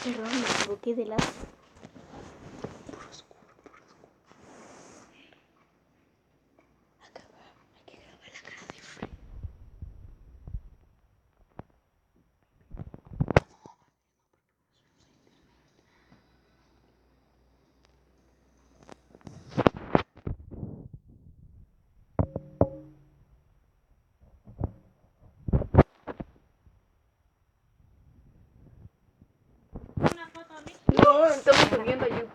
Perdón, me equivoqué de lado. No, estamos subiendo a YouTube.